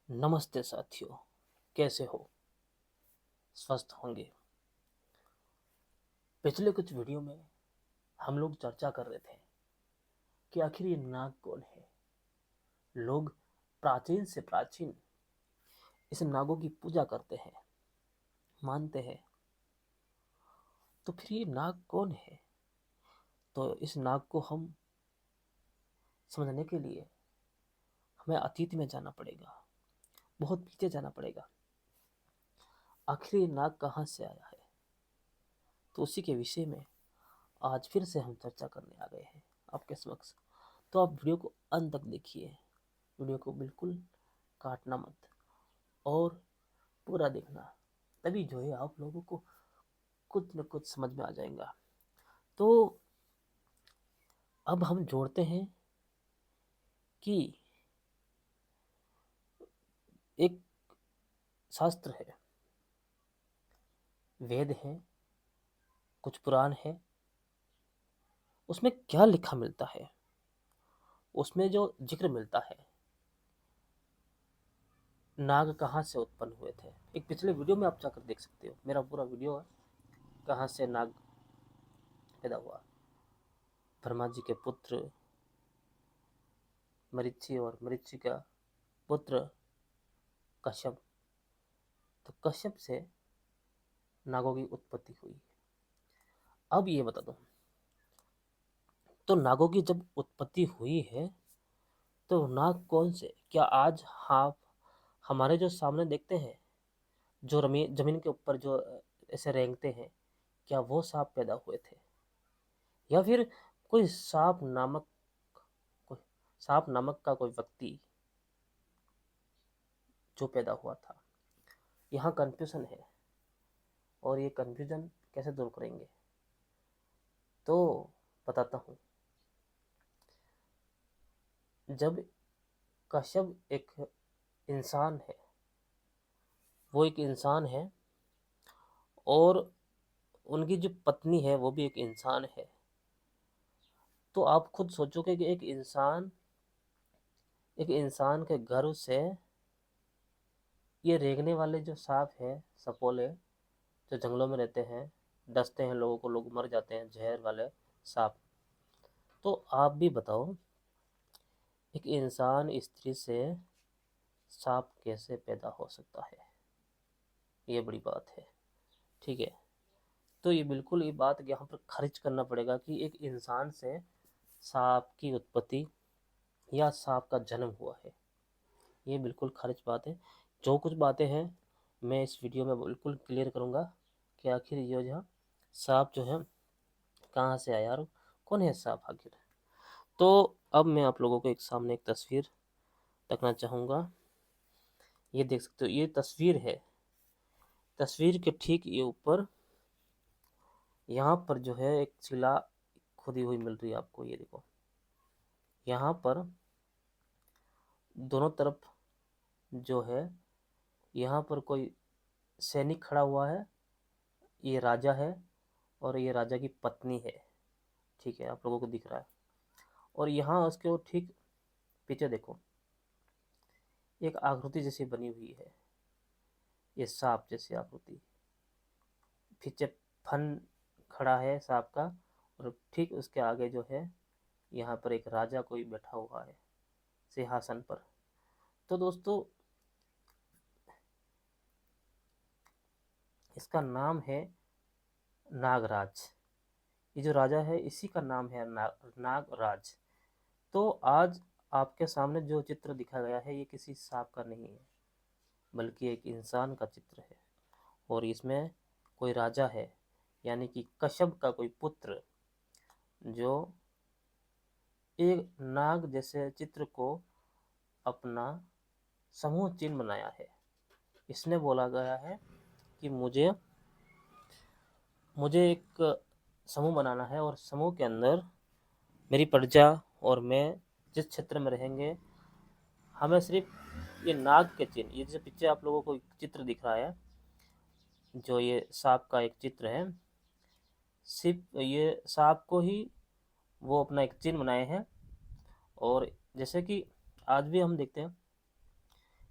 नमस्ते साथियों, कैसे हो? स्वस्थ होंगे। पिछले कुछ वीडियो में हम लोग चर्चा कर रहे थे कि आखिर ये नाग कौन है। लोग प्राचीन से प्राचीन इस नागों की पूजा करते हैं, मानते हैं। तो फिर ये नाग कौन है? तो इस नाग को हम समझने के लिए हमें अतीत में जाना पड़ेगा, बहुत पीछे जाना पड़ेगा। आखिर ये नाग कहाँ से आया है? तो उसी के विषय में आज फिर से हम चर्चा करने आ गए हैं आपके समक्ष। तो आप वीडियो को अंत तक देखिए, वीडियो को बिल्कुल काटना मत और पूरा देखना, तभी जो है आप लोगों को कुछ न कुछ समझ में आ जाएगा। तो अब हम जोड़ते हैं कि एक शास्त्र है, वेद है, कुछ पुराण है। उसमें क्या लिखा मिलता है, उसमें जो जिक्र मिलता है, नाग कहाँ से उत्पन्न हुए थे। एक पिछले वीडियो में आप जाकर देख सकते हो, मेरा पूरा वीडियो है कहाँ से नाग पैदा हुआ। ब्रह्मा जी के पुत्र मरीचि और मरीचि का पुत्र कश्यप। तो कश्यप से नागों की उत्पत्ति हुई। अब ये बता दो, तो नागों की जब उत्पत्ति हुई है तो नाग कौन से? क्या आज आप हमारे जो सामने देखते हैं, जो जमीन के ऊपर जो ऐसे रेंगते हैं, क्या वो सांप पैदा हुए थे? या फिर कोई कोई सांप नामक का कोई व्यक्ति जो पैदा हुआ था? यहाँ कंफ्यूजन है, और ये कंफ्यूजन कैसे दूर करेंगे तो बताता हूँ। जब कश्यप एक इंसान है, वो एक इंसान है, और उनकी जो पत्नी है वो भी एक इंसान है। तो आप खुद सोचोगे कि एक इंसान के गर्भ से ये रेंगने वाले जो सांप है, सपोले, जो जंगलों में रहते हैं, डसते हैं लोगों को, लोग मर जाते हैं, जहर वाले सांप। तो आप भी बताओ, एक इंसान स्त्री से सांप कैसे पैदा हो सकता है? ये बड़ी बात है, ठीक है। तो ये बिल्कुल ये बात यहाँ पर खारिज करना पड़ेगा कि एक इंसान से सांप की उत्पत्ति या सांप का जन्म हुआ है। ये बिल्कुल खारिज बात है। जो कुछ बातें हैं मैं इस वीडियो में बिल्कुल क्लियर करूँगा कि आखिर ये जो सांप जो है कहाँ से आया और कौन है सांप आखिर। तो अब मैं आप लोगों को एक सामने एक तस्वीर रखना चाहूँगा। ये देख सकते हो, ये तस्वीर है। तस्वीर के ठीक ये ऊपर यहाँ पर जो है एक शिला खुदी हुई मिल रही है आपको। ये देखो, यहाँ पर दोनों तरफ जो है, यहाँ पर कोई सैनिक खड़ा हुआ है, ये राजा है और ये राजा की पत्नी है। ठीक है, आप लोगों को दिख रहा है। और यहाँ उसके वो ठीक पीछे देखो, एक आकृति जैसी बनी हुई है, ये सांप जैसी आकृति। पीछे फन खड़ा है सांप का, और ठीक उसके आगे जो है यहाँ पर एक राजा कोई बैठा हुआ है सिंहासन पर। तो दोस्तों, इसका नाम है नागराज। ये जो राजा है इसी का नाम है नागराज। तो आज आपके सामने जो चित्र दिखा गया है ये किसी सांप का नहीं है, बल्कि एक इंसान का चित्र है। और इसमें कोई राजा है, यानी कि कश्यप का कोई पुत्र, जो एक नाग जैसे चित्र को अपना समूह चिन्ह बनाया है। इसने बोला गया है कि मुझे मुझे एक समूह बनाना है, और समूह के अंदर मेरी प्रजा और मैं जिस क्षेत्र में रहेंगे, हमें सिर्फ ये नाग के चिन्ह, ये जो पीछे आप लोगों को चित्र दिख रहा है, जो ये सांप का एक चित्र है, सिर्फ ये सांप को ही वो अपना एक चिन्ह बनाए हैं। और जैसे कि आज भी हम देखते हैं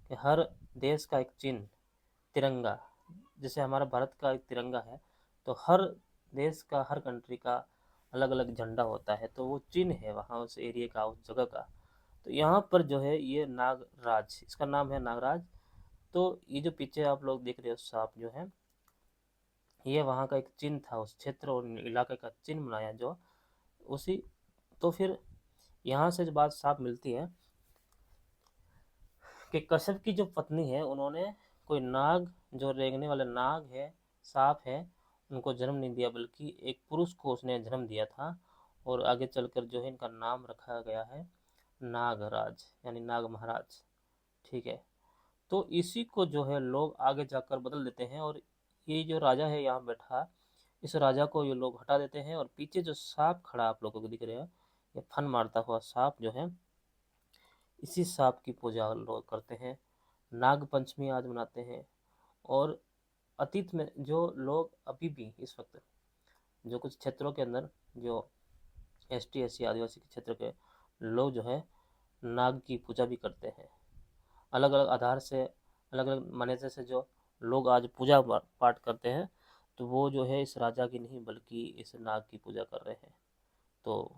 कि हर देश का एक चिन्ह, तिरंगा, जैसे हमारा भारत का एक तिरंगा है, तो हर देश का, हर कंट्री का अलग अलग झंडा होता है, तो वो चिन्ह है वहाँ उस एरिया का, उस जगह का। तो यहाँ पर जो है ये नागराज, इसका नाम है नागराज। तो ये जो पीछे आप लोग देख रहे हो सांप जो है, ये वहाँ का एक चिन्ह था, उस क्षेत्र और इलाके का चिन्ह बनाया जो उसी। तो फिर यहाँ से जो बात साफ मिलती है कि कश्यप की जो पत्नी है, उन्होंने कोई नाग, जो रेंगने वाले नाग है, सांप है, उनको जन्म नहीं दिया, बल्कि एक पुरुष को उसने जन्म दिया था। और आगे चलकर जो है इनका नाम रखा गया है नागराज, यानी नाग महाराज। ठीक है। तो इसी को जो है लोग आगे जाकर बदल देते हैं, और ये जो राजा है यहाँ बैठा, इस राजा को ये लोग हटा देते हैं, और पीछे जो सांप खड़ा आप लोगों को दिख रहा है, ये फन मारता हुआ सांप जो है, इसी सांप की पूजा लोग करते हैं। नाग पंचमी आज मनाते हैं। और अतीत में जो लोग अभी भी इस वक्त, जो कुछ क्षेत्रों के अंदर, जो एसटी एससी आदिवासी के क्षेत्र के लोग जो है नाग की पूजा भी करते हैं। अलग अलग आधार से, अलग अलग मान्यता से जो लोग आज पूजा पाठ करते हैं, तो वो जो है इस राजा की नहीं, बल्कि इस नाग की पूजा कर रहे हैं। तो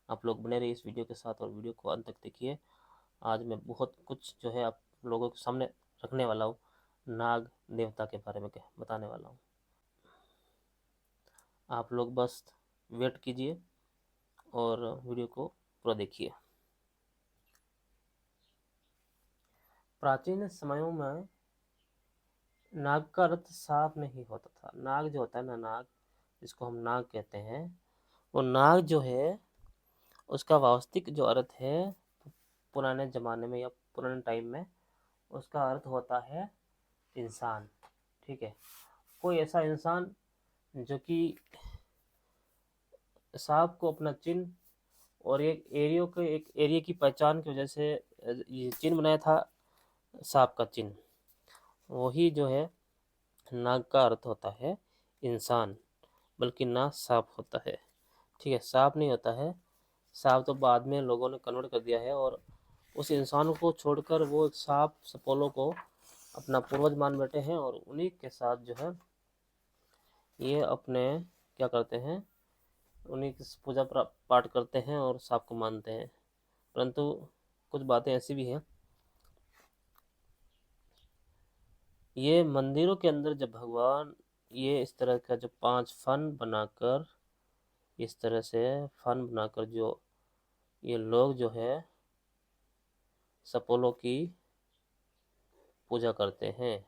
आप लोग बने रहिए इस वीडियो के साथ, और वीडियो को अंत तक देखिए। आज मैं बहुत कुछ जो है आप लोगों के सामने रखने वाला हूँ, नाग देवता के बारे में बताने वाला हूँ। आप लोग बस वेट कीजिए और वीडियो को पूरा देखिए। प्राचीन समयों में नाग का अर्थ सांप नहीं होता था। नाग जो होता है ना, नाग जिसको हम नाग कहते हैं, वो नाग जो है उसका वास्तविक जो अर्थ है पुराने ज़माने में या पुराने टाइम में, उसका अर्थ होता है इंसान। ठीक है। कोई ऐसा इंसान जो कि सांप को अपना चिन्ह और एक एरिया की पहचान की वजह से ये चिन्ह बनाया था, सांप का चिन्ह। वही जो है नाग का अर्थ होता है इंसान, बल्कि ना सांप होता है। ठीक है, सांप नहीं होता है। सांप तो बाद में लोगों ने कन्वर्ट कर दिया है, और उस इंसान को छोड़कर वो सांप सपोलो को अपना पूर्वज मान बैठे हैं, और उन्हीं के साथ जो है ये अपने क्या करते हैं, उन्हीं की पूजा पाठ करते हैं और सांप को मानते हैं। परंतु कुछ बातें ऐसी भी हैं, ये मंदिरों के अंदर जब भगवान ये इस तरह का जो 5 फन बनाकर, इस तरह से फन बनाकर जो ये लोग जो है सपोलो की पूजा करते हैं,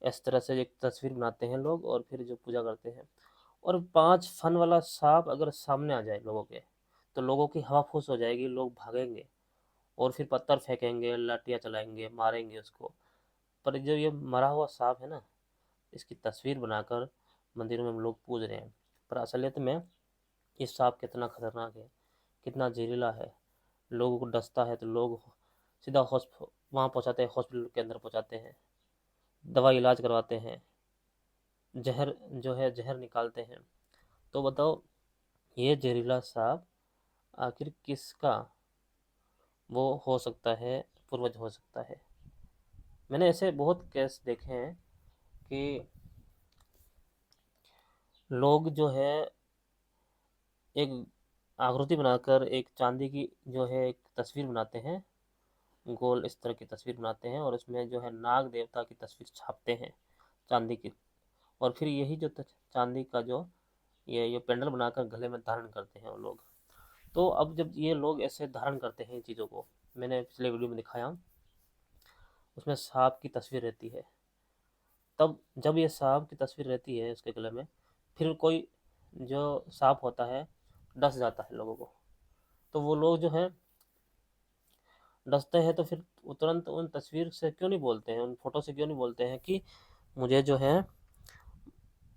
इस तरह से एक तस्वीर बनाते हैं लोग और फिर जो पूजा करते हैं। और 5 फन वाला सांप अगर सामने आ जाए लोगों के, तो लोगों की हवा फूस हो जाएगी, लोग भागेंगे और फिर पत्थर फेंकेंगे, लाठियाँ चलाएंगे, मारेंगे उसको। पर जो ये मरा हुआ सांप है ना, इसकी तस्वीर बनाकर मंदिरों में हम लोग पूज रहे हैं। पर असलियत में ये सांप कितना खतरनाक है, कितना जहरीला है। लोगों को डसता है तो लोग सीधा वहाँ पहुँचाते हैं, हॉस्पिटल के अंदर पहुँचाते हैं, दवा इलाज करवाते हैं, जहर जो है जहर निकालते हैं। तो बताओ, ये जहरीला सांप आखिर किसका वो हो सकता है, पूर्वज हो सकता है। मैंने ऐसे बहुत केस देखे हैं कि लोग जो है एक आकृति बनाकर एक चांदी की जो है एक तस्वीर बनाते हैं, गोल इस तरह की तस्वीर बनाते हैं, और उसमें जो है नाग देवता की तस्वीर छापते हैं, चांदी की। और फिर यही जो चांदी का जो ये पेंडल बनाकर गले में धारण करते हैं वो लोग। तो अब जब ये लोग ऐसे धारण करते हैं इन चीज़ों को, मैंने पिछले वीडियो में दिखाया, उसमें सांप की तस्वीर रहती है। तब जब ये सांप की तस्वीर रहती है उसके गले में, फिर कोई जो सांप होता है डस जाता है लोगों को, तो वो लोग जो है डसते हैं, तो फिर वो तुरंत उन तस्वीर से क्यों नहीं बोलते हैं, उन फोटो से क्यों नहीं बोलते हैं कि मुझे जो है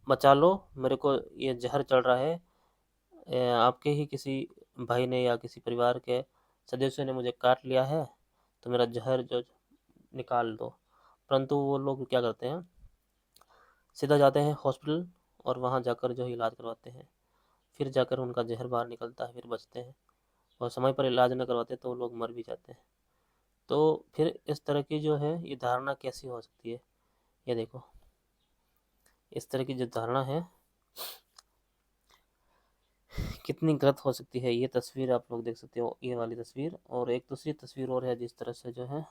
बचा लो, मेरे को ये जहर चल रहा है, आपके ही किसी भाई ने या किसी परिवार के सदस्य ने मुझे काट लिया है, तो मेरा जहर जो निकाल दो। परंतु वो लोग क्या करते हैं, सीधा जाते हैं हॉस्पिटल और वहाँ जाकर जो है इलाज करवाते हैं, फिर जाकर उनका जहर बाहर निकलता है, फिर बचते हैं। और समय पर इलाज न करवाते तो वो लोग मर भी जाते हैं। तो फिर इस तरह की जो है ये धारणा कैसी हो सकती है, ये देखो इस तरह की जो धारणा है कितनी गलत हो सकती है। ये तस्वीर आप लोग देख सकते हो, ये वाली तस्वीर, और एक दूसरी तस्वीर और है जिस तरह से जो है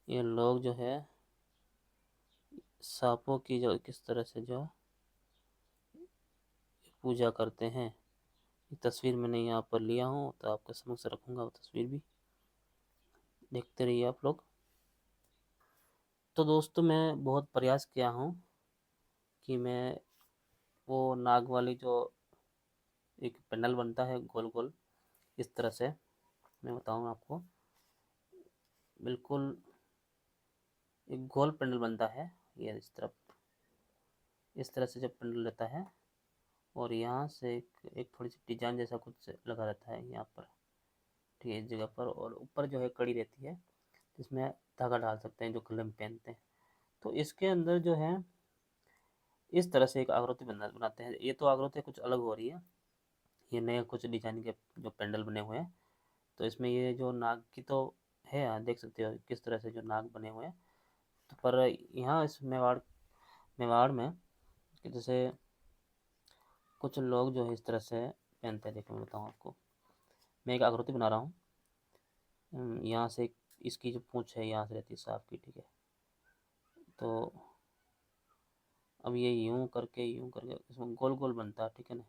ये लोग जो है सांपों की जो किस तरह से जो पूजा करते हैं। ये तस्वीर मैंने यहाँ पर लिया हूँ तो आपके समक्ष रखूँगा, वो तस्वीर भी देखते रहिए आप लोग। तो दोस्तों मैं बहुत प्रयास किया हूँ कि मैं वो नाग वाली जो एक पंडाल बनता है गोल गोल, इस तरह से मैं बताऊँ आपको, बिल्कुल एक गोल पंडाल बनता है। ये इस तरह से जब पंडाल रहता है और यहाँ से एक थोड़ी सी डिजाइन जैसा कुछ लगा रहता है यहाँ पर, ठीक है, इस जगह पर, और ऊपर जो है कड़ी रहती है जिसमें धागा डाल सकते हैं जो गले में पहनते हैं। तो इसके अंदर जो है इस तरह से एक आकृति बनाते हैं। ये तो आकृति कुछ अलग हो रही है, ये नए कुछ डिजाइन के जो पेंडल बने हुए हैं। तो इसमें ये जो नाग की तो है, देख सकते हो किस तरह से जो नाग बने हुए हैं। तो पर यहाँ इस मेवाड़ मेवाड़ में कि जैसे कुछ लोग जो है इस तरह से पहनते हैं। देखो मैं बताऊँ आपको, मैं एक आकृति बना रहा हूँ। यहाँ से इसकी जो पूंछ है यहाँ से रहती है सांप की, ठीक है। तो अब ये यूं करके इसमें गोल गोल बनता है, ठीक है ना।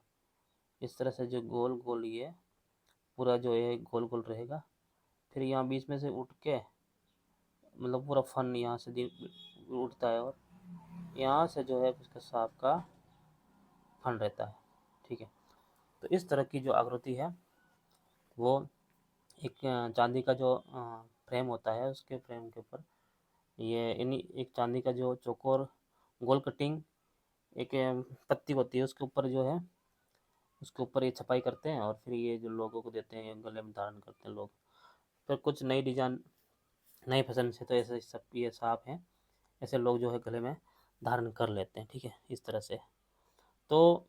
इस तरह से जो गोल गोल ये पूरा जो है गोल गोल रहेगा। फिर यहाँ बीच में से उठ के मतलब पूरा फन यहाँ से उठता है और यहाँ से जो है उसका सांप का फन रहता है, ठीक है। तो इस तरह की जो आकृति है वो एक चांदी का जो फ्रेम होता है, उसके फ्रेम के ऊपर ये इन्हीं एक चांदी का जो चौकोर गोल कटिंग एक पत्ती होती है, उसके ऊपर जो है उसके ऊपर ये छपाई करते हैं और फिर ये जो लोगों को देते हैं, गले में धारण करते हैं लोग। फिर कुछ नई डिजाइन नई फैशन से तो ऐसे सब ये सांप हैं, ऐसे लोग जो है गले में धारण कर लेते हैं, ठीक है, इस तरह से। तो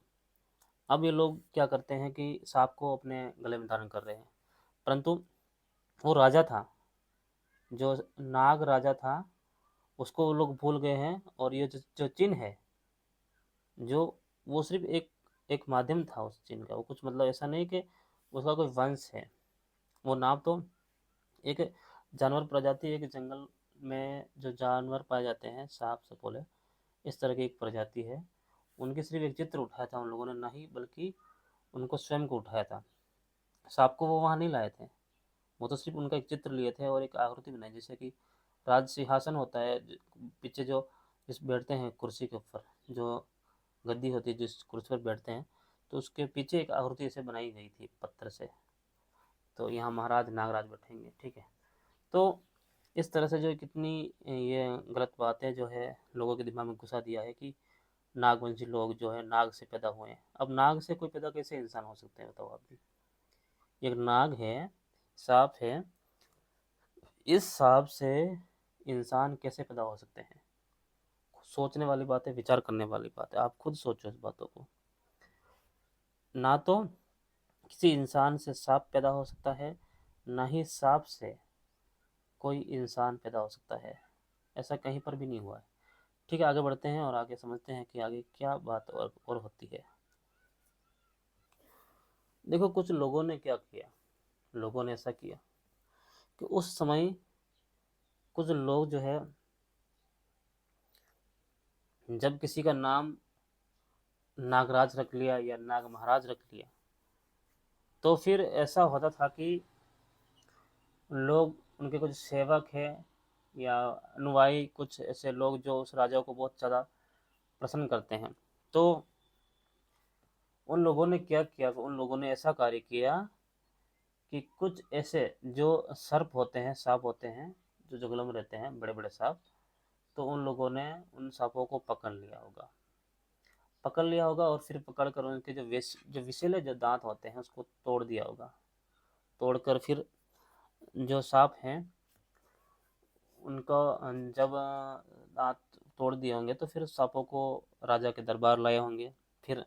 अब ये लोग क्या करते हैं कि सांप को अपने गले में धारण कर रहे हैं, परंतु वो राजा था, जो नाग राजा था, उसको वो लोग भूल गए हैं। और ये जो चिन्ह है, जो वो सिर्फ एक एक माध्यम था उस चिन्ह का, वो कुछ मतलब ऐसा नहीं कि उसका कोई वंश है। वो नाम तो एक जानवर प्रजाति, एक जंगल में जो जानवर पाए जाते हैं सांप सपोले, इस तरह की एक प्रजाति है। उनके सिर्फ एक चित्र उठाया था उन लोगों ने, नहीं बल्कि उनको स्वयं को उठाया था। सांप को वो वहाँ नहीं लाए थे, वो तो सिर्फ उनका एक चित्र लिए थे और एक आकृति बनाई। जैसे कि राज सिंहासन होता है, पीछे जो जिस बैठते हैं कुर्सी के ऊपर, जो गद्दी होती है जिस कुर्सी पर बैठते हैं, तो उसके पीछे एक आकृति ऐसे बनाई गई थी पत्थर से। तो यहाँ महाराज नागराज बैठेंगे, ठीक है। तो इस तरह से जो कितनी ये गलत बातें जो है लोगों के दिमाग में घुसा दिया है कि नागवंशी लोग जो है नाग से पैदा हुए हैं। अब नाग से कोई पैदा कैसे इंसान हो सकते हैं बताओ आप भी। एक नाग है, सांप है, इस सांप से इंसान कैसे पैदा हो सकते हैं। सोचने वाली बात है, विचार करने वाली बात है, आप खुद सोचो इस बातों को। ना तो किसी इंसान से सांप पैदा हो सकता है, ना ही सांप से कोई इंसान पैदा हो सकता है, ऐसा कहीं पर भी नहीं हुआ है। ठीक है, आगे बढ़ते हैं और आगे समझते हैं कि आगे क्या बात और होती है। देखो कुछ लोगों ने क्या किया, लोगों ने ऐसा किया कि उस समय कुछ लोग जो है जब किसी का नाम नागराज रख लिया या नाग महाराज रख लिया, तो फिर ऐसा होता था कि लोग उनके कुछ सेवक है या अनुयायी, कुछ ऐसे लोग जो उस राजा को बहुत ज़्यादा प्रसन्न करते हैं, तो उन लोगों ने क्या किया, उन लोगों ने ऐसा कार्य किया कि कुछ ऐसे जो सर्प होते हैं, सांप होते हैं, जो जंगलों में रहते हैं बड़े बड़े सांप, तो उन लोगों ने उन सांपों को पकड़ लिया होगा और फिर पकड़ कर उनके जो विषैले जो दांत होते हैं उसको तोड़ दिया होगा। तोड़कर फिर जो सांप हैं उनको जब दांत तोड़ दिए होंगे तो फिर सांपों को राजा के दरबार लाए होंगे। फिर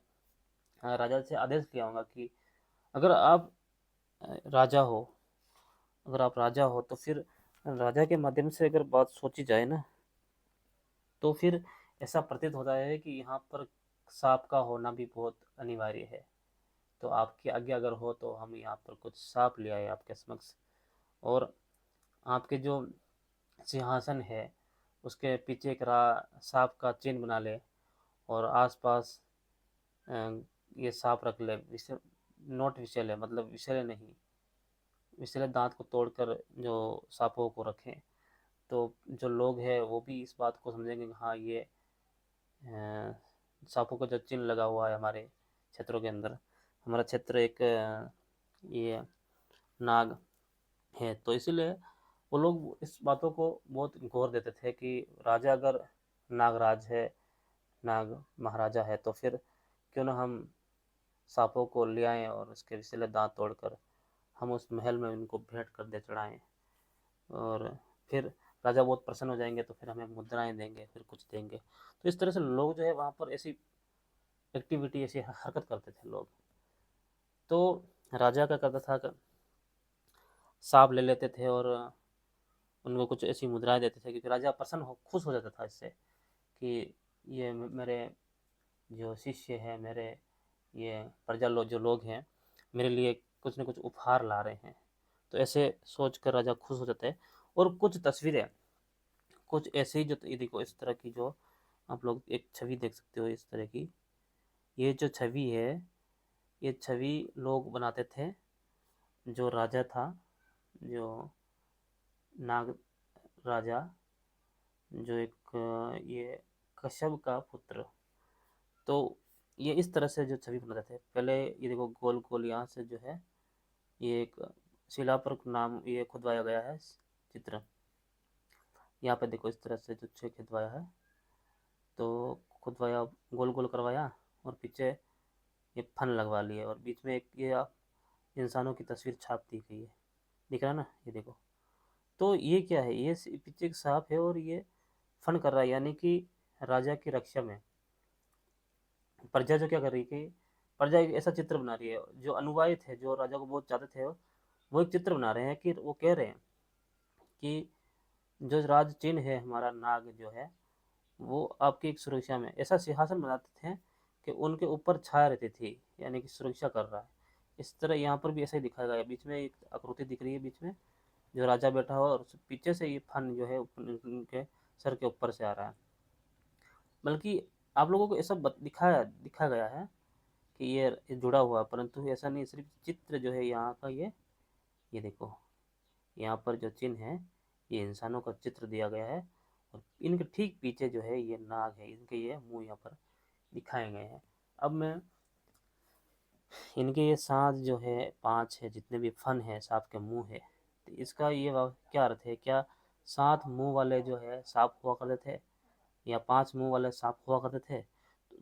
राजा से आदेश किया होगा कि अगर आप राजा हो, अगर आप राजा हो तो फिर राजा के माध्यम से अगर बात सोची जाए ना, तो फिर ऐसा प्रतीत होता है कि यहाँ पर सांप का होना भी बहुत अनिवार्य है। तो आपकी आज्ञा अगर हो तो हम यहाँ पर कुछ सांप ले आए आपके समक्ष, और आपके जो सिंहासन है उसके पीछे एक सांप का चिन्ह बना ले, और आसपास ये सांप रख ले। विषय नोट विषैले, मतलब विषैले नहीं, विषैले दांत को तोड़कर जो सांपों को रखें, तो जो लोग हैं वो भी इस बात को समझेंगे कि हाँ, ये सांपों का जो चिन्ह लगा हुआ है हमारे क्षेत्रों के अंदर, हमारा क्षेत्र एक ये नाग है। तो इसीलिए वो लोग इस बातों को बहुत गौर देते थे कि राजा अगर नागराज है, नाग महाराजा है, तो फिर क्यों ना हम सांपों को ले आएं और उसके विषैले दांत तोड़कर हम उस महल में उनको भेंट कर दे चढ़ाएं, और फिर राजा बहुत प्रसन्न हो जाएंगे, तो फिर हमें मुद्राएं देंगे, फिर कुछ देंगे। तो इस तरह से लोग जो है वहाँ पर ऐसी एक्टिविटी, ऐसी हरकत करते थे लोग। तो राजा क्या करता था कि सांप ले लेते थे और उनको कुछ ऐसी मुद्राएं देते थे, क्योंकि राजा प्रसन्न हो, खुश हो जाता था इससे कि ये मेरे जो शिष्य है, मेरे ये प्रजा लोग जो लोग हैं, मेरे लिए कुछ न कुछ उपहार ला रहे हैं। तो ऐसे सोच कर राजा खुश हो जाता है। और कुछ तस्वीरें, कुछ ऐसे ही जो, ये देखो इस तरह की जो आप लोग एक छवि देख सकते हो इस तरह की, ये जो छवि है, ये छवि लोग बनाते थे। जो राजा था, जो नाग राजा, जो एक ये कश्यप का पुत्र, तो ये इस तरह से जो छवि बनाते थे पहले। ये देखो गोल गोल यहाँ से जो है, ये एक शिला पर नाम ये खुदवाया गया है चित्र। यहाँ पे देखो इस तरह से जो छः खिदवाया है, तो खुदवाया, गोल गोल करवाया, और पीछे ये फन लगवा लिए, और बीच में एक ये इंसानों की तस्वीर छाप दी गई है। दिख रहा है ना, ये देखो। तो ये क्या है, ये पीछे एक सांप है और ये फन कर रहा है, यानी कि राजा की रक्षा में प्रजा जो क्या कर रही है कि प्रजा एक ऐसा चित्र बना रही है। जो अनुयायी थे, जो राजा को बहुत चाहते थे, वो एक चित्र बना रहे हैं कि वो कह रहे हैं कि जो राज चिन्ह है हमारा नाग जो है, वो आपकी एक सुरक्षा में ऐसा सिंहासन बनाते थे कि उनके ऊपर छाया रहती थी, यानी कि सुरक्षा कर रहा है। इस तरह यहाँ पर भी ऐसा ही दिखाया गया है। बीच में एक आकृति दिख रही है, बीच में जो राजा बैठा हुआ, और पीछे से ये फन जो है उनके सर के ऊपर से आ रहा है। बल्कि आप लोगों को ऐसा दिखाया गया है कि ये जुड़ा हुआ है, परंतु ऐसा नहीं, सिर्फ चित्र जो है यहाँ का, ये देखो, यहाँ पर जो चिन्ह है, ये इंसानों का चित्र दिया गया है, और इनके ठीक पीछे जो है ये नाग है, इनके ये मुंह यहाँ पर दिखाए गए हैं। अब मैं इनके ये सांस जो है, पांच है, जितने भी फन है, सांप के मुंह है, तो इसका ये क्या अर्थ है? क्या 7 मुंह वाले जो है सांप हुआ करते थे, या 5 मुंह वाले सांप हुआ करते थे?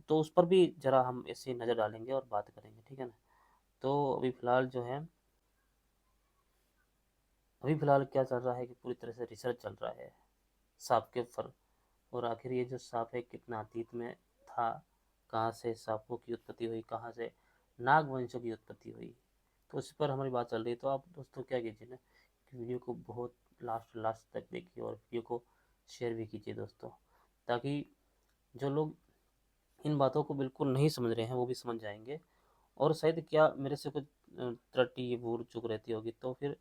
तो उस पर भी जरा हम ऐसी नज़र डालेंगे और बात करेंगे, ठीक है ना। तो अभी फ़िलहाल जो है, अभी फ़िलहाल क्या चल रहा है कि पूरी तरह से रिसर्च चल रहा है सांप के ऊपर, और आखिर ये जो सांप है कितना अतीत में था, कहाँ से सांपों की उत्पत्ति हुई, कहाँ से नागवंशों की उत्पत्ति हुई, तो उस पर हमारी बात चल रही है। तो आप दोस्तों क्या कीजिए ना कि वीडियो को बहुत लास्ट लास्ट तक देखिए, और वीडियो को शेयर भी कीजिए दोस्तों, ताकि जो लोग इन बातों को बिल्कुल नहीं समझ रहे हैं वो भी समझ जाएंगे। और शायद क्या मेरे से कुछ त्रुटि भूल चूक रहती होगी, तो फिर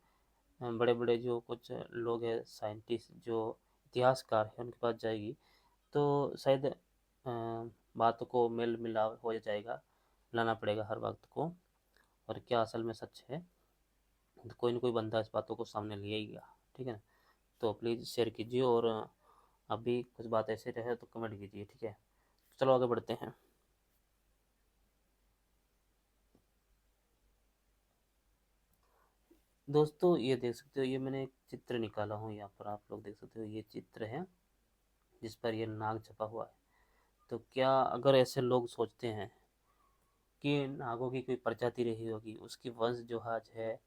बड़े बड़े जो कुछ लोग हैं, साइंटिस्ट, जो इतिहासकार हैं, उनके पास जाएगी, तो शायद बात को मेल मिलाप हो जाएगा, लाना पड़ेगा हर वक्त को, और क्या असल में सच है, तो कोई ना कोई बंदा इस बातों को सामने ले आएगा, ठीक है ना। तो प्लीज़ शेयर कीजिए, और अभी कुछ बात ऐसे रहे तो कमेंट कीजिए, ठीक है। चलो आगे बढ़ते हैं। दोस्तों ये देख सकते हो, ये मैंने एक चित्र निकाला हूँ, यहाँ पर आप लोग देख सकते हो, ये चित्र है जिस पर ये नाग छपा हुआ है। तो क्या अगर ऐसे लोग सोचते हैं कि नागों की कोई प्रजाति रही होगी, उसकी वंश जो आज है,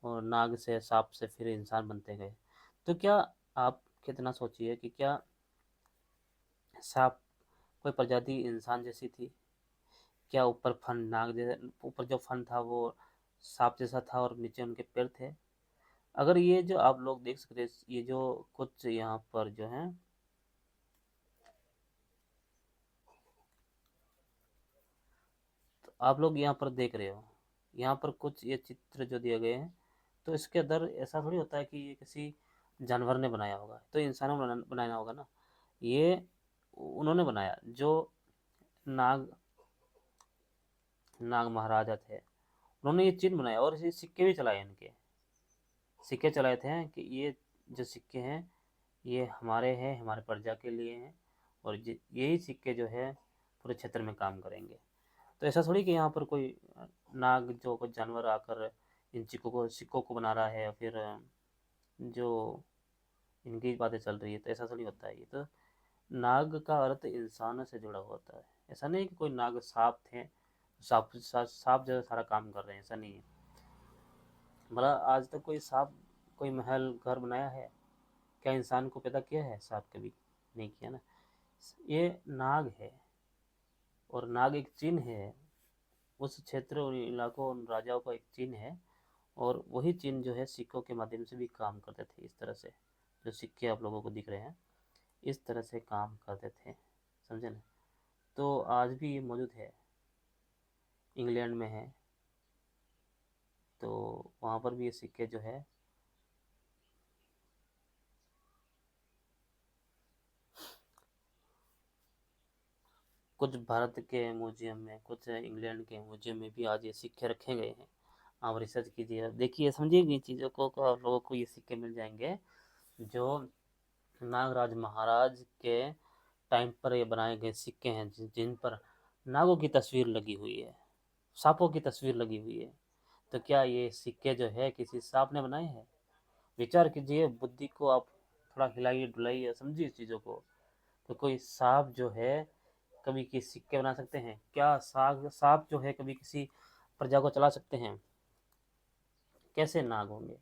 और नाग से, सांप से फिर इंसान बनते गए, तो क्या आप कितना सोचिए कि क्या सांप कोई प्रजाति इंसान जैसी थी? क्या ऊपर फन नाग जैसा, ऊपर जो फन था वो सांप जैसा था और नीचे उनके पैर थे? अगर ये जो आप लोग देख सकते हैं, ये जो कुछ यहाँ पर जो है, तो आप लोग यहाँ पर देख रहे हो, यहाँ पर कुछ ये चित्र जो दिए गए हैं, तो इसके अंदर ऐसा थोड़ी होता है कि ये किसी जानवर ने बनाया होगा, तो इंसानों ने बनाया होगा ना। ये उन्होंने बनाया, जो नाग नाग महाराजा थे, उन्होंने ये चिन्ह बनाया, और ये सिक्के भी चलाए, इनके सिक्के चलाए थे कि ये जो सिक्के हैं ये हमारे हैं, हमारे प्रजा के लिए हैं, और यही सिक्के जो है पूरे क्षेत्र में काम करेंगे। तो ऐसा थोड़ी कि यहाँ पर कोई नाग जो कोई जानवर आकर इन सिक्कों को बना रहा है, या फिर जो इनकी बातें चल रही है, तो ऐसा थोड़ी होता है। ये तो नाग का अर्थ इंसानों से जुड़ा हुआ होता है। ऐसा नहीं कि कोई नाग सांप थे, सांप जो सारा काम कर रहे हैं, ऐसा नहीं है। भला आज तक कोई सांप कोई महल घर बनाया है? क्या इंसान को पैदा किया है सांप? कभी नहीं किया ना। ये नाग है, और नाग एक चिन्ह है, उस क्षेत्र और इलाकों और राजाओं का एक चिन्ह है, और वही चिन्ह जो है सिक्कों के माध्यम से भी काम करते थे। इस तरह से जो सिक्के आप लोगों को दिख रहे हैं, इस तरह से काम करते थे, समझे ना। तो आज भी ये मौजूद है, इंग्लैंड में है, तो वहाँ पर भी ये सिक्के जो है, कुछ भारत के म्यूजियम में, कुछ इंग्लैंड के म्यूजियम में भी आज ये सिक्के रखे गए हैं। आप रिसर्च कीजिए, देखिए, समझिए चीज़ों को आप लोगों को ये सिक्के मिल जाएंगे, जो नागराज महाराज के टाइम पर ये बनाए गए सिक्के हैं, जिन पर नागों की तस्वीर लगी हुई है, सांपों की तस्वीर लगी हुई है। तो क्या ये सिक्के जो है किसी सांप ने बनाए हैं? विचार कीजिए, बुद्धि को आप थोड़ा हिलाइए डुलाइए, समझिए इस चीज़ों को। तो कोई सांप जो है कभी किसी सिक्के बना सकते हैं क्या? सांप जो है कभी किसी प्रजा को चला सकते हैं? कैसे नाग होंगे?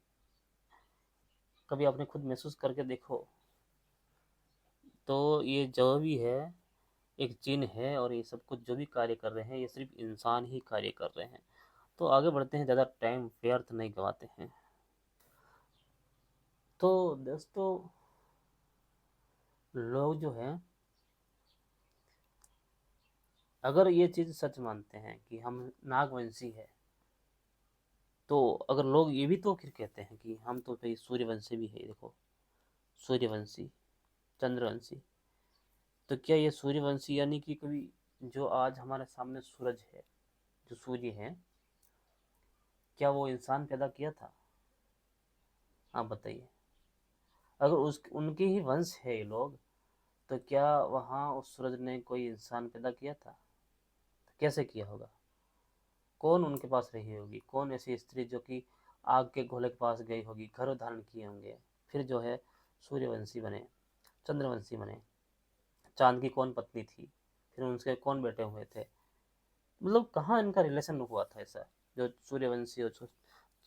कभी आपने खुद महसूस करके देखो। तो ये जो भी है एक चिन्ह है, और ये सब कुछ जो भी कार्य कर रहे हैं, ये सिर्फ इंसान ही कार्य कर रहे हैं। तो आगे बढ़ते हैं, ज़्यादा टाइम व्यर्थ नहीं गवाते हैं। तो दोस्तों, लोग जो है, अगर ये चीज़ सच मानते हैं कि हम नागवंशी है, तो अगर लोग ये भी तो फिर कहते हैं कि हम तो भाई सूर्यवंशी भी है, देखो, सूर्यवंशी, चंद्रवंशी। तो क्या ये सूर्यवंशी यानी कि कभी जो आज हमारे सामने सूरज है, जो सूर्य है, क्या वो इंसान पैदा किया था? आप बताइए। अगर उस उनके ही वंश है ये लोग, तो क्या वहाँ उस सूरज ने कोई इंसान पैदा किया था? तो कैसे किया होगा? कौन उनके पास रही होगी? कौन ऐसी स्त्री जो कि आग के गोले के पास गई होगी, गर्भ धारण किए होंगे, फिर जो है सूर्यवंशी बने, चंद्रवंशी बने? चांद की कौन पत्नी थी? फिर उनके कौन बेटे हुए थे? मतलब कहाँ इनका रिलेशन हुआ था ऐसा, जो सूर्यवंशी और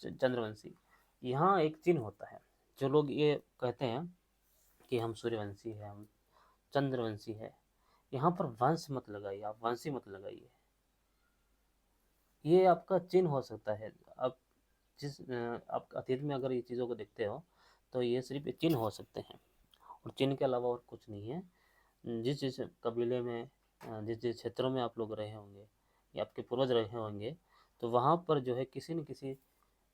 चंद्रवंशी? यहाँ एक चिन्ह होता है, जो लोग ये कहते हैं कि हम सूर्यवंशी है, हम चंद्रवंशी है, यहाँ पर वंश मत लगाइए, आप वंशी मत लगाइए। ये आपका चिन्ह हो सकता है। आप आप अतीत में अगर ये चीज़ों को देखते हो, तो ये सिर्फ चिन्ह हो सकते हैं, और चिन्ह के अलावा और कुछ नहीं है। जिस जिस कबीले में, जिस जिस क्षेत्रों में आप लोग रहे होंगे, या आपके पूर्वज रहे होंगे, तो वहाँ पर जो है किसी न किसी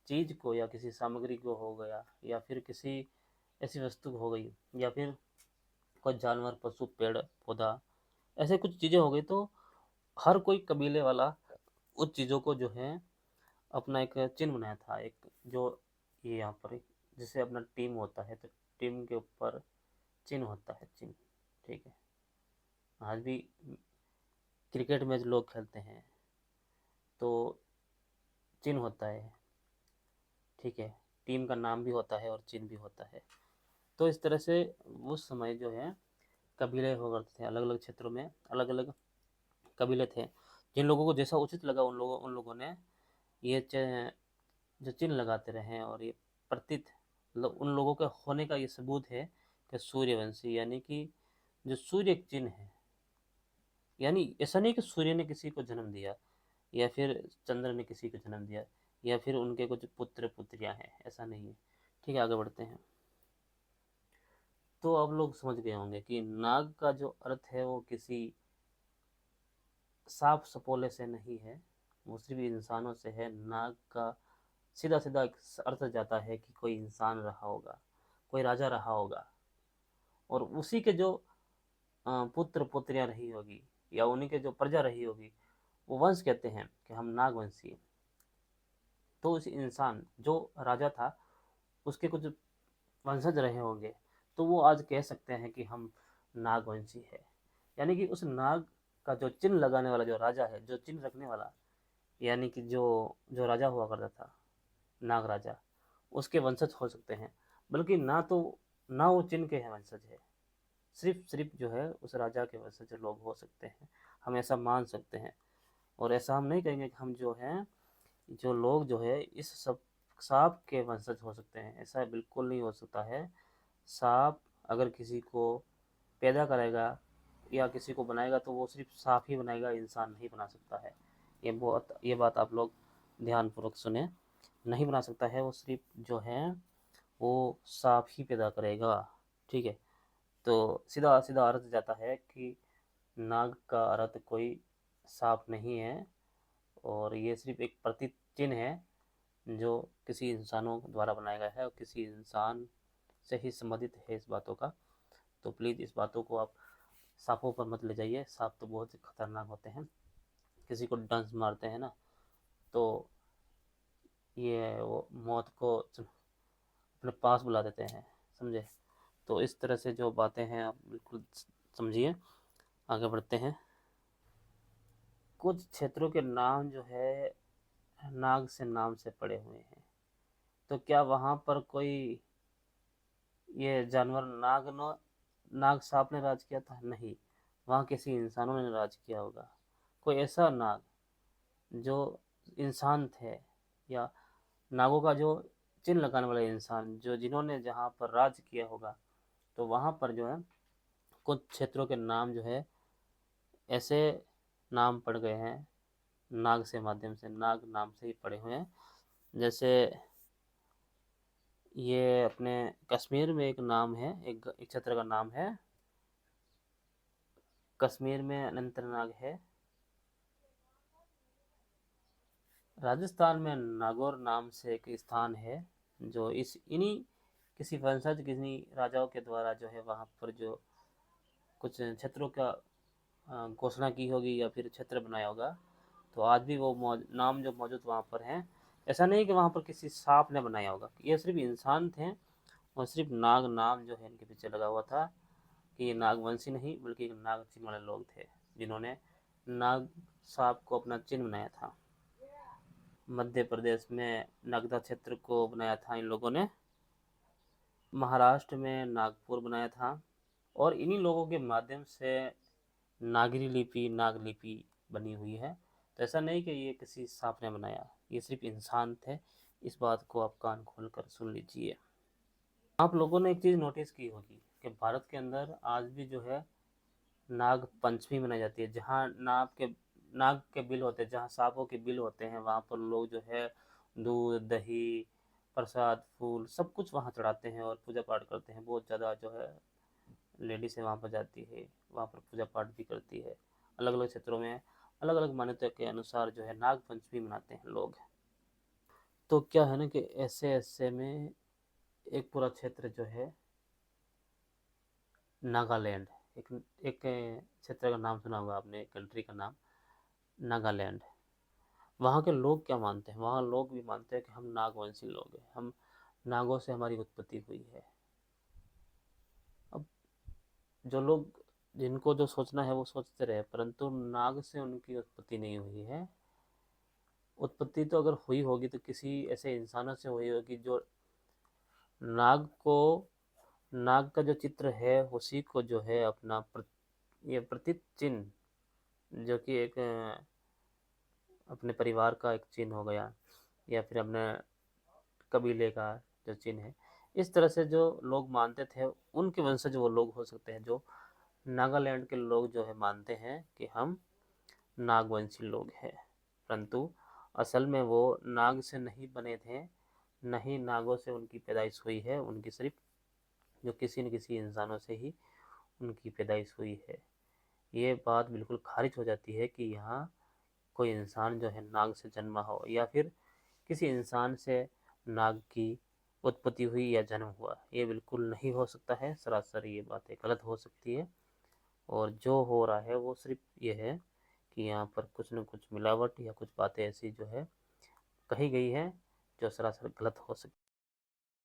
चीज़ को, या किसी सामग्री को हो गया, या फिर किसी ऐसी वस्तु हो गई, या फिर कोई जानवर, पशु, पेड़, पौधा, ऐसे कुछ चीज़ें हो गई, तो हर कोई कबीले वाला उस चीज़ों को जो है अपना एक चिन्ह बनाया था। एक जो ये यहाँ पर जैसे अपना टीम होता है, तो टीम के ऊपर चिन्ह होता है, चिन्ह। ठीक है। आज भी क्रिकेट मैच लोग खेलते हैं, तो चिन्ह होता है। ठीक है। टीम का नाम भी होता है और चिन्ह भी होता है। तो इस तरह से उस समय जो है कबीले हुआ करते थे, अलग अलग क्षेत्रों में अलग अलग कबीले थे। जिन लोगों को जैसा उचित लगा, उन लोगों ने ये जो चिन्ह लगाते रहे, और ये प्रतीत, मतलब उन लोगों के होने का ये सबूत है कि सूर्यवंशी, यानी कि जो सूर्य एक चिन्ह है। यानी ऐसा नहीं कि सूर्य ने किसी को जन्म दिया, या फिर चंद्र ने किसी को जन्म दिया, या फिर उनके कुछ पुत्र पुत्रियां हैं, ऐसा नहीं है। ठीक है, आगे बढ़ते हैं। तो अब लोग समझ गए होंगे कि नाग का जो अर्थ है वो किसी सांप सपोले से नहीं है, वो सिर्फ इंसानों से है। नाग का सीधा सीधा एक अर्थ जाता है कि कोई इंसान रहा होगा, कोई राजा रहा होगा, और उसी के जो पुत्र पुत्रियां रही होगी, या उन्हीं के जो प्रजा रही होगी, वो वंश कहते हैं कि हम नागवंशी हैं। तो उस इंसान जो राजा था, उसके कुछ वंशज रहे होंगे, तो वो आज कह सकते हैं कि हम नागवंशी है। यानी कि उस नाग का जो चिन्ह लगाने वाला जो राजा है, जो चिन्ह रखने वाला, यानी कि जो जो राजा हुआ करता था, नाग राजा, उसके वंशज हो सकते हैं। बल्कि ना वो चिन्ह के हैं वंशज है, सिर्फ जो है उस राजा के वंशज लोग हो सकते हैं। हम ऐसा मान सकते हैं। और ऐसा हम नहीं कहेंगे कि हम जो हैं, जो लोग जो है इस सब सांप के वंशज हो सकते हैं, ऐसा बिल्कुल नहीं हो सकता है। सांप अगर किसी को पैदा करेगा या किसी को बनाएगा तो वो सिर्फ सांप ही बनाएगा, इंसान नहीं बना सकता है। ये बात आप लोग ध्यानपूर्वक सुने। नहीं बना सकता है, वो सिर्फ जो है वो सांप ही पैदा करेगा। ठीक है, तो सीधा सीधा अर्थ जाता है कि नाग का अर्थ कोई सांप नहीं है, और ये सिर्फ एक प्रतीक चिन्ह है जो किसी इंसानों द्वारा बनाया गया है, और किसी इंसान से ही संबंधित है इस बातों का। तो प्लीज़ इस बातों को आप सांपों पर मत ले जाइए। सांप तो बहुत ही खतरनाक होते हैं, किसी को डंस मारते हैं ना, तो ये वो मौत को अपने पास बुला देते हैं, समझे। तो इस तरह से जो बातें हैं आप बिल्कुल समझिए। आगे बढ़ते हैं। कुछ क्षेत्रों के नाम जो है नाग से नाम से पड़े हुए हैं, तो क्या वहाँ पर कोई ये जानवर नाग सांप ने राज किया था? नहीं, वहाँ किसी इंसानों ने राज किया होगा। कोई ऐसा नाग जो इंसान थे, या नागों का जो चिन्ह लगाने वाले इंसान जो जिन्होंने जहाँ पर राज किया होगा, तो वहाँ पर जो है कुछ क्षेत्रों के नाम जो है ऐसे नाम पड़ गए हैं नाग से माध्यम से, नाग नाम से ही पड़े हुए हैं। जैसे ये अपने कश्मीर में एक नाम है, एक क्षेत्र का नाम है, कश्मीर में अनंतनाग है। राजस्थान में नागौर नाम से एक स्थान है, जो इस इन्हीं किसी वंशज किसी राजाओं के द्वारा जो है वहाँ पर जो कुछ क्षेत्रों का घोषणा की होगी या फिर क्षेत्र बनाया होगा। तो आज भी वो नाम जो मौजूद वहाँ पर हैं। ऐसा नहीं कि वहाँ पर किसी सांप ने बनाया होगा, ये सिर्फ इंसान थे, और सिर्फ नाग नाम जो है इनके पीछे लगा हुआ था कि ये नागवंशी नहीं बल्कि एक नाग चिन्ह वाले लोग थे, जिन्होंने नाग सांप को अपना चिन्ह बनाया था। मध्य प्रदेश में नगदा क्षेत्र को बनाया था इन लोगों ने, महाराष्ट्र में नागपुर बनाया था, और इन्हीं लोगों के माध्यम से नागरी लिपि नागलिपि बनी हुई है। तो ऐसा नहीं कि ये किसी सांप ने बनाया, ये सिर्फ इंसान थे। इस बात को आप कान खोल कर सुन लीजिए। आप लोगों ने एक चीज़ नोटिस की होगी कि भारत के अंदर आज भी जो है नाग पंचमी मनाई जाती है, जहाँ नाग के बिल होते हैं, जहाँ सांपों के बिल होते हैं, वहाँ पर लोग जो है दूध दही प्रसाद फूल सब कुछ वहाँ चढ़ाते हैं और पूजा पाठ करते हैं। बहुत ज़्यादा जो है लेडीज है वहाँ पर जाती है, वहाँ पर पूजा पाठ भी करती है। अलग अलग क्षेत्रों में अलग अलग मान्यता के अनुसार जो है नाग पंचमी मनाते हैं लोग। तो क्या है ना कि ऐसे ऐसे में एक पूरा क्षेत्र जो है नागालैंड, एक एक क्षेत्र का नाम सुना होगा आपने, कंट्री का नाम नागालैंड। वहाँ के लोग क्या मानते हैं, वहाँ लोग भी मानते हैं कि हम नागवंशी लोग हैं, हम नागों से हमारी उत्पत्ति हुई है। अब जो लोग जिनको जो सोचना है वो सोचते रहे, परंतु नाग से उनकी उत्पत्ति नहीं हुई है। उत्पत्ति तो अगर हुई होगी तो किसी ऐसे इंसानों से हुई होगी जो नाग को नाग का जो चित्र है उसी को जो है अपना ये प्रतीक चिन्ह, जो कि एक अपने परिवार का एक चिन्ह हो गया, या फिर अपने कबीले का जो चिन्ह है, इस तरह से जो लोग मानते थे उनके वंशज वो लोग हो सकते हैं, जो नागालैंड के लोग जो है मानते हैं कि हम नागवंशी लोग हैं। परंतु असल में वो नाग से नहीं बने थे, न ही नागों से उनकी पैदाइश हुई है, उनकी सिर्फ जो किसी न किसी इंसानों से ही उनकी पैदाइश हुई है। ये बात बिल्कुल खारिज हो जाती है कि यहाँ कोई इंसान जो है नाग से जन्मा हो, या फिर किसी इंसान से नाग की उत्पत्ति हुई या जन्म हुआ। ये बिल्कुल नहीं हो सकता है, सरासर ये बातें गलत हो सकती है। और जो हो रहा है वो सिर्फ ये है कि यहाँ पर कुछ न कुछ मिलावट या कुछ बातें ऐसी जो है कही गई है जो सरासर गलत हो सकती है।